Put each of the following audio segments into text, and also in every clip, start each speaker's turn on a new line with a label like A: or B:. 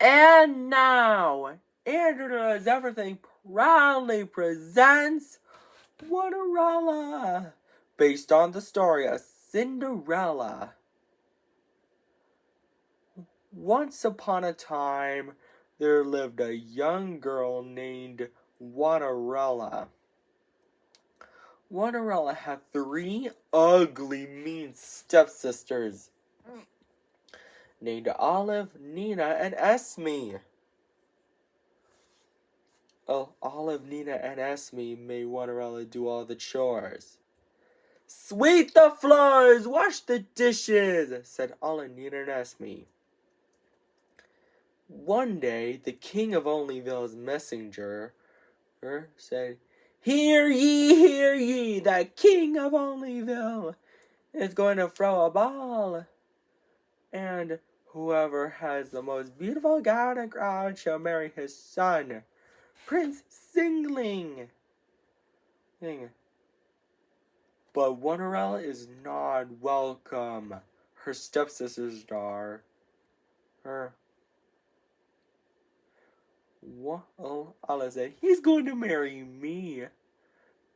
A: And now, Andrew Does Everything proudly presents Cinderella, based on the story of Cinderella. Once upon a time, there lived a young girl named Cinderella. Cinderella had 3 ugly, mean stepsisters named Olive, Nina, and Esme. Olive, Nina, and Esme made Cinderella do all the chores. "Sweep the floors, wash the dishes," said Olive, Nina, and Esme. One day, the king of Onlyville's messenger said, hear ye, the king of Onlyville is going to throw a ball. And whoever has the most beautiful gown and crown shall marry his son, Prince Singling. But Cinderella is not welcome. Her stepsisters are. Olive said, he's going to marry me.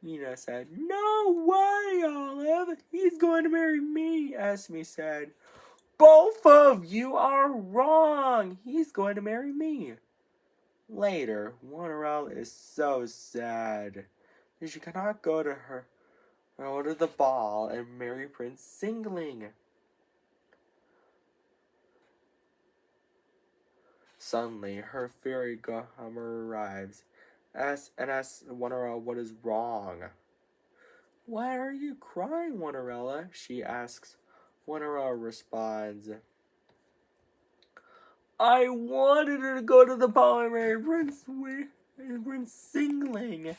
A: Nina said, no way, Olive. He's going to marry me. Esme said, both of you are wrong. He's going to marry me. Later, Cinderella is so sad that she cannot go to the ball and marry Prince Singling. Suddenly, her fairy godmother arrives and asks Cinderella what is wrong. Why are you crying, Cinderella? She asks. Cinderella responds, I wanted her to go to the ball and marry Prince Singling,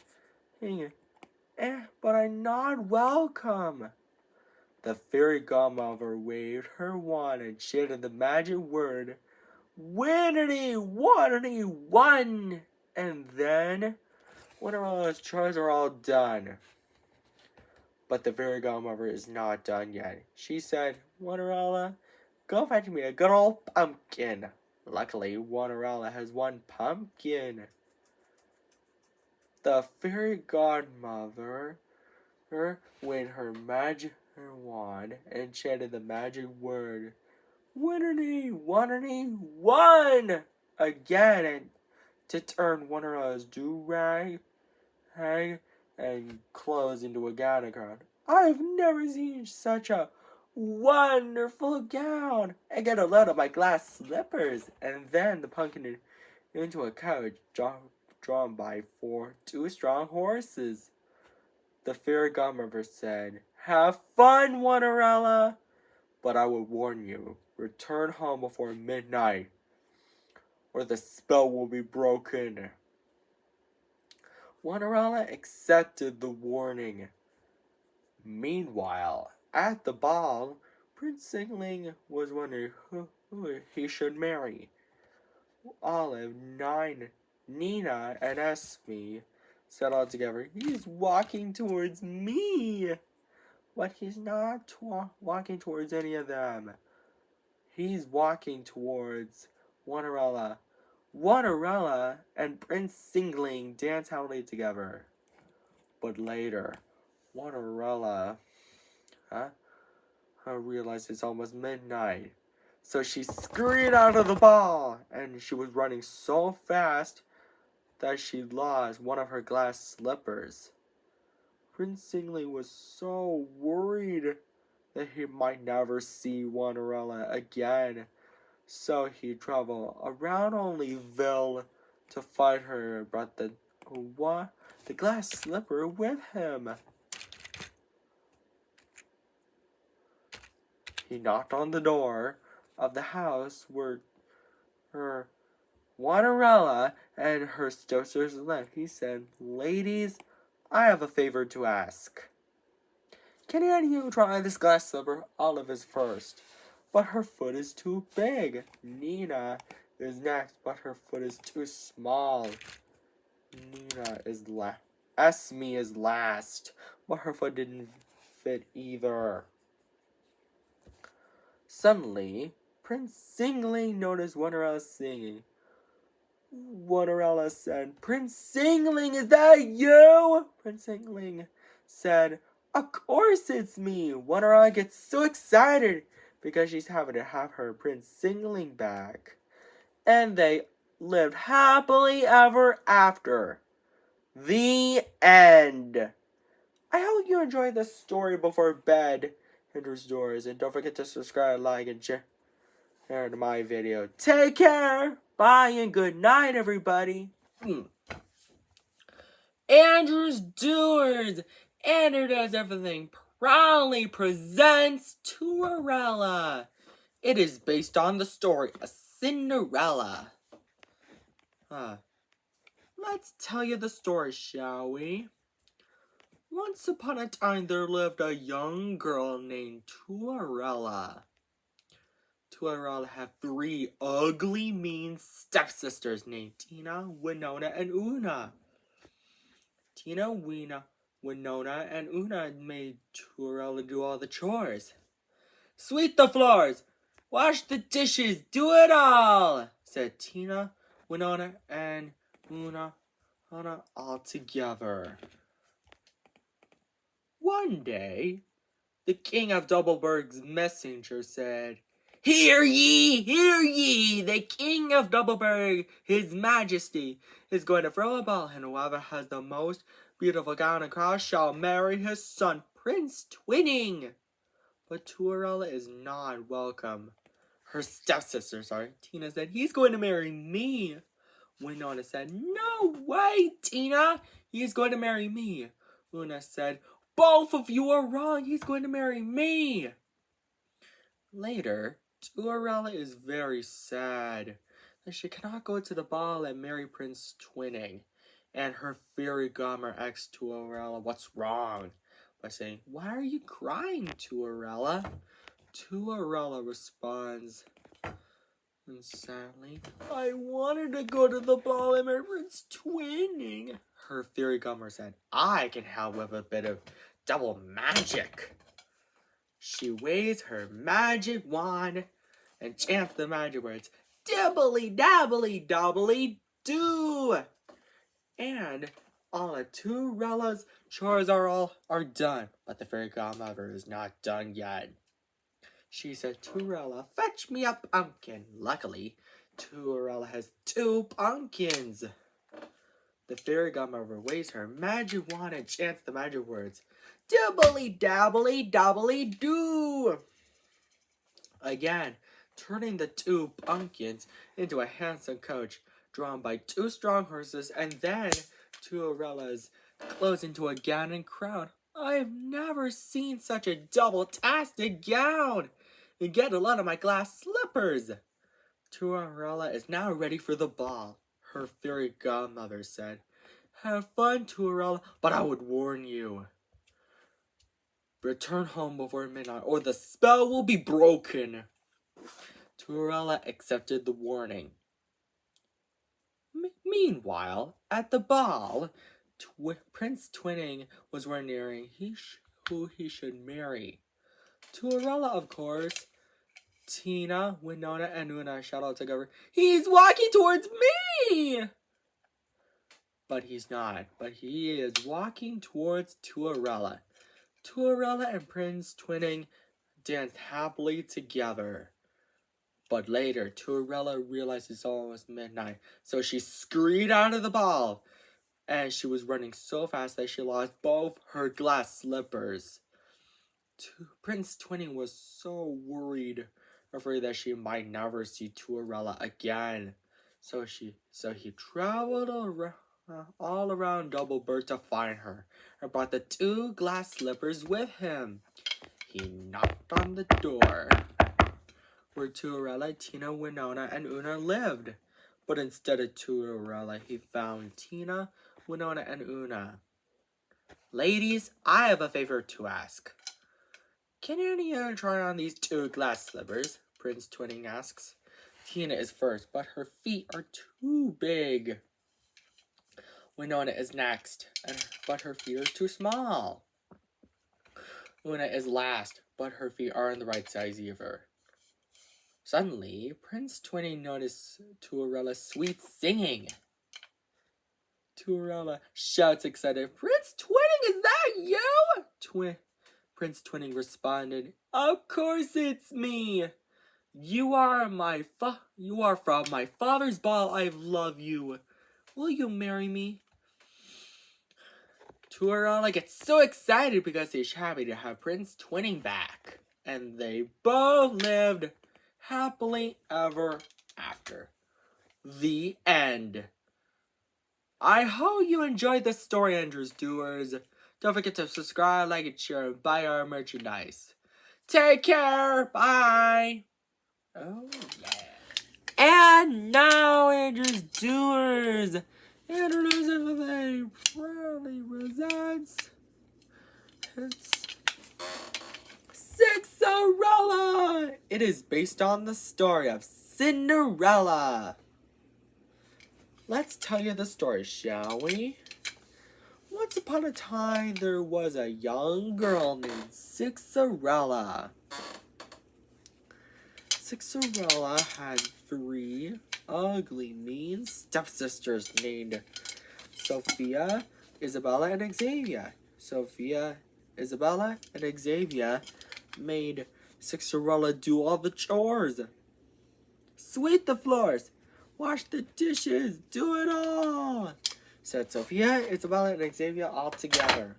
A: but I'm not welcome. The fairy godmother waved her wand and chanted the magic word, Winnity, Waterity, one! And then, Cinderella's chores are all done. But the fairy godmother is not done yet. She said, Cinderella, go fetch me a good old pumpkin. Luckily, Cinderella has one pumpkin. The fairy godmother waved her magic wand and chanted the magic word, Winnity, Waterity, one! Again, and to turn Cinderella's do-rag and clothes into a gown. I've never seen such a wonderful gown. I get a load of my glass slippers, and then the pumpkin into a carriage drawn by 2 strong horses. The fairy godmother said, have fun, Cinderella, but I will warn you, return home before midnight, or the spell will be broken. Cinderella accepted the warning. Meanwhile, at the ball, Prince Singling was wondering who he should marry. Olive, Nina, and Esme said all together, he's walking towards me. But he's not walking towards any of them. He's walking towards Cinderella. Cinderella and Prince Singling dance happily together. But later, Cinderella realized it's almost midnight. So she scurried out of the ball, and she was running so fast that she lost one of her glass slippers. Prince Singling was so worried that he might never see Cinderella again. So he traveled around Onlyville to find her and brought the glass slipper with him. He knocked on the door of the house where her Cinderella and her stepsisters lived. He said, ladies, I have a favor to ask. Can any of you try this glass slipper? Olive is first, but her foot is too big. Nina is next, but her foot is too small. Esme is last, but her foot didn't fit either. Suddenly, Prince Singling noticed Cinderella singing. Winterella said. Prince Singling, is that you? Prince Singling said, of course it's me. Winterella gets so excited because she's having to have her Prince Singling back. And they lived happily ever after. The end. I hope you enjoyed this story before bed enters doors. And don't forget to subscribe, like, and share to my video. Take care. Bye and good night, everybody. Andrew's Doers. Andrew Does Everything proudly presents Cinderella. It is based on the story of Cinderella. Let's tell you the story, shall we? Once upon a time, there lived a young girl named Cinderella. Cinderella had 3 ugly, mean stepsisters named Tina, Winona, and Una. Tina, Winona, and Una made Cinderella do all the chores. Sweep the floors, wash the dishes, do it all, said Tina, Winona, and Una all together. One day, the king of Doubleburg's messenger said, Hear ye, the king of Doubleburg, his majesty, is going to throw a ball, and whoever has the most beautiful gown and cross shall marry his son, Prince Twinning. But Cinderella is not welcome. Her stepsister, Tina said, he's going to marry me. Winona said, no way, Tina, he's going to marry me. Una said, both of you are wrong, he's going to marry me. Later, Cinderella is very sad that she cannot go to the ball and marry Prince Twinning. And her fairy godmother asks Cinderella what's wrong by saying, why are you crying, Cinderella? Cinderella responds, and sadly, I wanted to go to the ball and marry Prince Twinning. Her fairy godmother said, I can help with a bit of double magic. She waves her magic wand and chants the magic words, dibbly dabbly doubly do. And all of Cinderella's chores are done, but the fairy godmother is not done yet. She said, Cinderella, fetch me a pumpkin. Luckily, Cinderella has 2 pumpkins. The fairy godmother waves her magic wand and chants the magic words, dibbly dabbly doubly do. Again, turning the 2 pumpkins into a handsome coach drawn by 2 strong horses, and then Cinderella's clothes into a gown and crown. I have never seen such a double-tasted gown. And get a lot of my glass slippers. Cinderella is now ready for the ball. Her fairy godmother said, have fun, Cinderella, but I would warn you. Return home before midnight, or the spell will be broken. Cinderella accepted the warning. Meanwhile, at the ball, Prince Twinning was wondering who he should marry. Cinderella, of course. Tina, Winona, and Una shout out together, he's walking towards me! But he's not. But he is walking towards Cinderella. Cinderella and Prince Twinning danced happily together. But later, Cinderella realized it's almost midnight, so she screamed out of the ball. And she was running so fast that she lost both her glass slippers. Prince Twinning was so worried, afraid that she might never see Cinderella again. So he traveled all around Doubleburg to find her, and brought the 2 glass slippers with him. He knocked on the door where Cinderella, Tina, Winona, and Una lived. But instead of Cinderella, he found Tina, Winona, and Una. Ladies, I have a favor to ask. Can any of you try on these 2 glass slippers? Prince Twinning asks. Tina is first, but her feet are too big. Winona is next, but her feet are too small. Una is last, but her feet are on the right size of her. Suddenly, Prince Twinning noticed Tuarella's sweet singing. Tuarella shouts excited, "Prince Twinning, is that you?" Prince Twinning responded, "Of course it's me. You are from my father's ball. I love you. Will you marry me?" Tuarella gets so excited because he's happy to have Prince Twinning back. And they both lived happily ever after. The end. I hope you enjoyed this story, Andrews Doers. Don't forget to subscribe, like, and share, and buy our merchandise. Take care. Bye. Oh, yeah. And now, Andrews Doers. Andrews proudly presents Cinderella. It is based on the story of Cinderella. Let's tell you the story, shall we? Once upon a time, there was a young girl named Cinderella. Cinderella had 3 ugly, mean stepsisters named Sophia, Isabella, and Xavier. Sophia, Isabella, and Xavier made Cinderella do all the chores. Sweep the floors, wash the dishes, do it all, said Sophia, Isabella, and Xavier all together.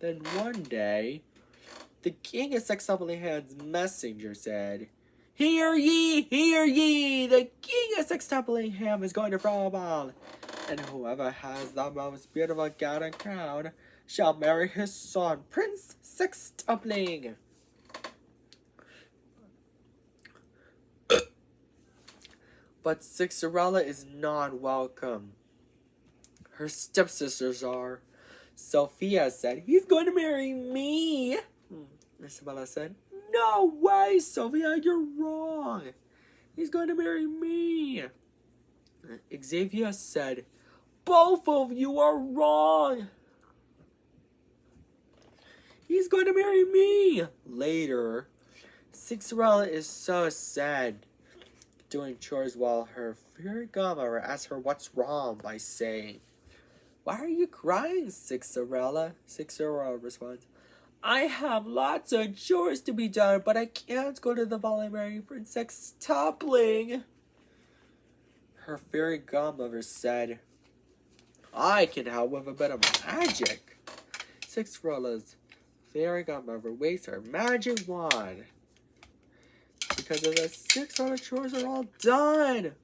A: Then one day, the king of Sextuple-Hand's messenger said, "Hear ye, hear ye! The king of Sextuple-Hand is going to throw a ball, and whoever has the most beautiful gown and crown shall marry his son, Prince Sextuple." But Cinderella is not welcome. Her stepsisters are. Sophia said, "He's going to marry me." Isabella said, "No way, Sophia, you're wrong. He's going to marry me." Xavier said, "Both of you are wrong. He's going to marry me." Later, Cinderella is so sad, doing chores while her fairy godmother asks her what's wrong by saying, "Why are you crying, Cinderella?" Cinderella responds, "I have lots of chores to be done, but I can't go to the ball and marry Princess Toppling." Her fairy godmother said, "I can help with a bit of magic." Cinderella's fairy godmother waves her magic wand. Because of the 600 chores are all done.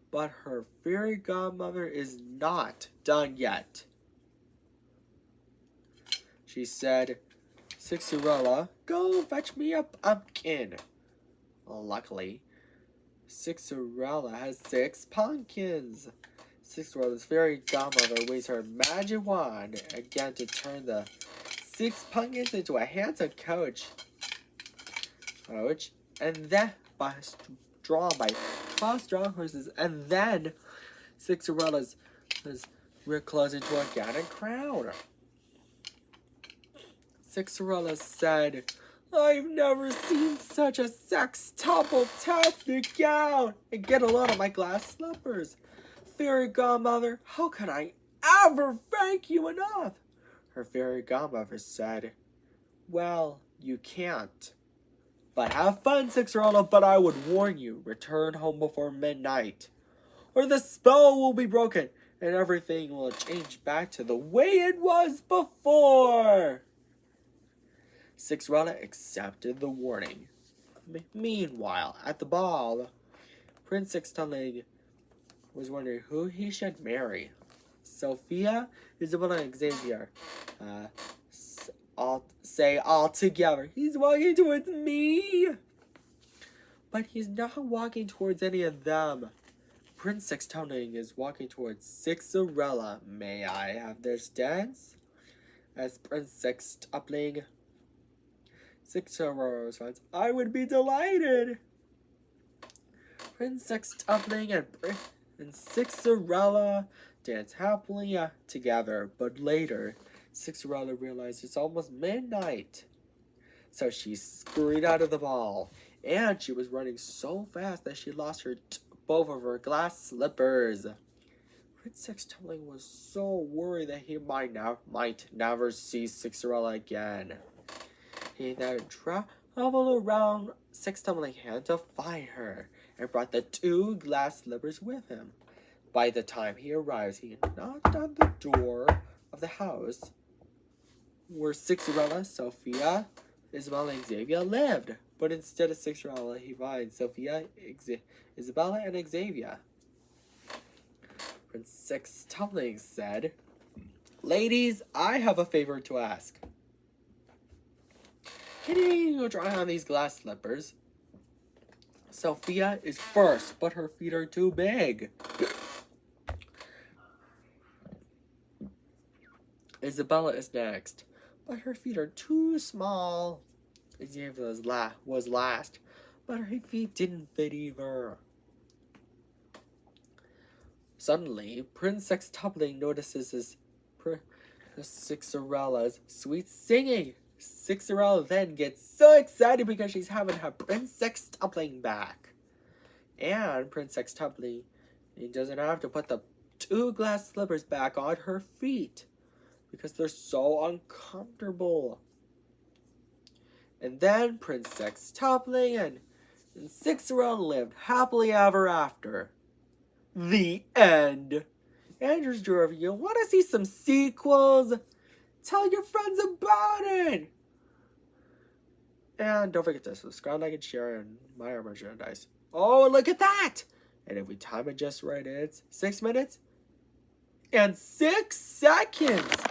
A: But her fairy godmother is not done yet. She said, "Cinderella, go fetch me a pumpkin." Luckily, Cinderella has 6 pumpkins. Cinderella's fairy godmother waves her magic wand again to turn the 6 pumpkins into a handsome coach. And then drawn by 12 strong horses, and then Cinderella's clothes into a gown and crown. Cinderella said, "I've never seen such a sextuple-tastic gown, and get a load of my glass slippers. Fairy godmother, how can I ever thank you enough?" Her fairy godmother said, "Well, you can't. But have fun, Cinderella, but I would warn you, return home before midnight, or the spell will be broken, and everything will change back to the way it was before." Cinderella accepted the warning. Meanwhile, at the ball, Prince Sextuple was wondering who he should marry. Sophia, Isabella, and Xavier all together, "He's walking towards me." But he's not walking towards any of them. Prince Sextuple is walking towards Cinderella. "May I have this dance?" asked Prince Sextuple. Cinderella responds, "I would be delighted." Prince Sextuple and Cinderella dance happily together, but later, Cinderella realized it's almost midnight. So she scurried out of the ball and she was running so fast that she lost both of her glass slippers. Prince Sextumbling was so worried that he might never see Cinderella again. He then traveled around Sextumbling Hand to find her, and brought the 2 glass slippers with him. By the time he arrives, he knocked on the door of the house where Cinderella, Sophia, Isabella, and Xavier lived. But instead of Cinderella, he finds Sophia, Isabella, and Xavier. Prince Sextumbling said, "Ladies, I have a favor to ask. Can you go try on these glass slippers? Sophia is first, but her feet are too big. Isabella is next, but her feet are too small. Xavier was last, but her feet didn't fit either." Suddenly, Prince Sextumbling notices Cinderella's sweet singing. Cinderella then gets so excited because she's having her Prince Sextumbling back. And Prince Sextumbling doesn't have to put the 2 glass slippers back on her feet because they're so uncomfortable. And then Prince Sextumbling and Cinderella lived happily ever after. The end. Andrew's Drawer, if you want to see some sequels, tell your friends about it. And don't forget to subscribe, like, and share on my merchandise. Oh, look at that! And if we time it just right, it's 6 minutes and 6 seconds.